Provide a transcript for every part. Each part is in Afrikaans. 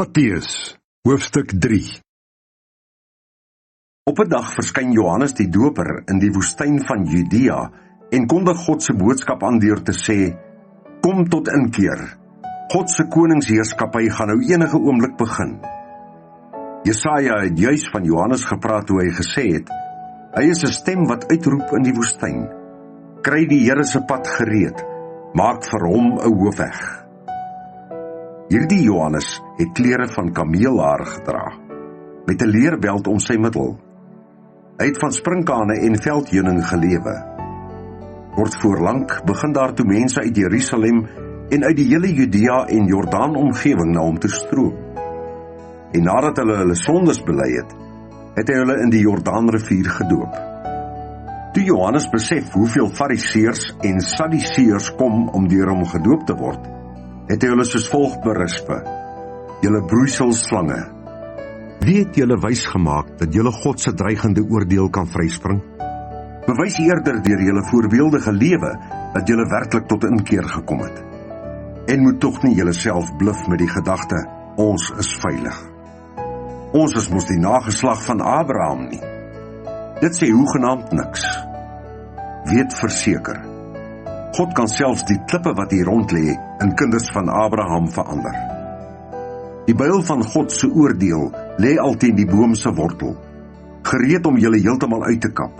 Matteus, hoofstuk 3. Op 'n dag verskyn Johannes die Doper in die woestyn van Judea en kondig God se boodskap aan deur te sê: Kom tot inkeer. God se koningsheerskappy gaan nou enige oomblik begin. Jesaja het juis van Johannes gepraat toe hy gesê het: Hy is 'n stem wat uitroep in die woestyn: Kry die Here se pad gereed, maak vir hom 'n hoofweg. Hierdie Johannes het klere van kameelhaar gedra, met 'n leerbeld om sy middel. Hy het van sprinkane en veldheuning gelewe. Kort voorlank begin daartoe mense uit Jerusalem en uit die hele Judea en Jordaan omgewing na hom toe stroom. En nadat hulle sondes bely het, het hy hulle in die Jordaanrivier gedoop. Toe Johannes besef hoeveel Fariseërs en Sadduseërs kom om deur hom gedoop te word, het hy hulle soos volg berisp: Julle broeiselslange, wie het julle wys gemaak dat julle God se dreigende oordeel kan vryspring? Bewys eerder deur julle voorbeeldige lewe dat julle werklik tot inkeer gekom het. En moet tog nie julleself bluf met die gedagte: ons is veilig. Ons is mos die nageslag van Abraham nie. Dit sê hoegenaamd niks. Weet verseker, God kan selfs die klippe wat hier rond lê in kinders van Abraham verander. Die byl van God se oordeel lê al teen die boom se wortel, gereed om julle heeltemal uit te kap.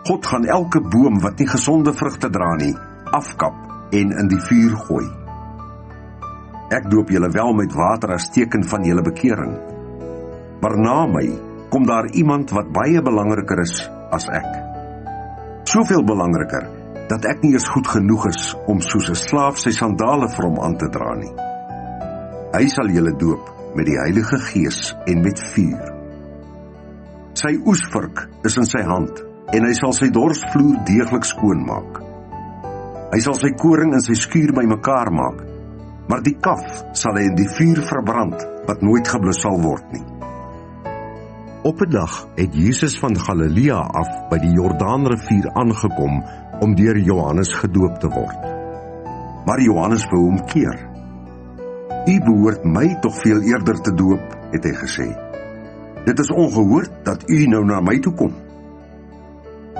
God gaan elke boom wat nie gesonde vrugte dra nie, afkap en in die vuur gooi. Ek doop julle wel met water as teken van julle bekering, maar na my kom daar iemand wat baie belangriker is as ek. Soveel belangriker, dat ek nie eens goed genoeg is om soos 'n slaaf sy sandale vir hom aan te dra nie. Hy sal julle doop met die Heilige Gees en met vuur. Sy oesvurk is in sy hand, en hy sal sy dorsvloer deeglik skoon maak. Hy sal sy koring in sy skuur bymekaar maak, maar die kaf sal hy in die vuur verbrand, wat nooit geblus sal word nie. Op 'n dag het Jesus van Galilea af by die Jordaanrivier aangekom om deur Johannes gedoop te word. Maar Johannes wou hom keer. U behoort my tog veel eerder te doop, het hy gesê. Dit is ongehoord dat u nou na my toe kom.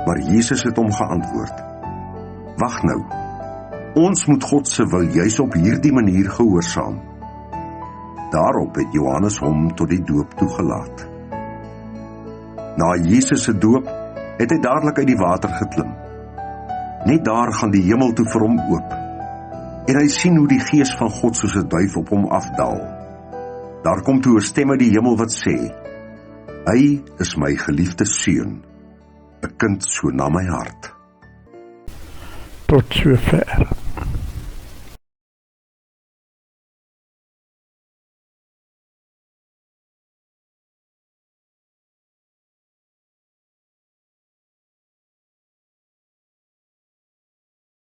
Maar Jesus het hom geantwoord: Wag nou, ons moet God se wil juis op hierdie manier gehoorsaam. Daarop het Johannes hom tot die doop toegelaat. Na Jesus se doop het hy dadelik uit die water geklim. Net daar gaan die hemel toe vir hom oop, en hy sien hoe die Gees van God soos 'n duif op hom afdaal. Daar kom toe 'n stem uit die hemel wat sê: Hy is my geliefde seun, 'n kind so na my hart. Tot sover.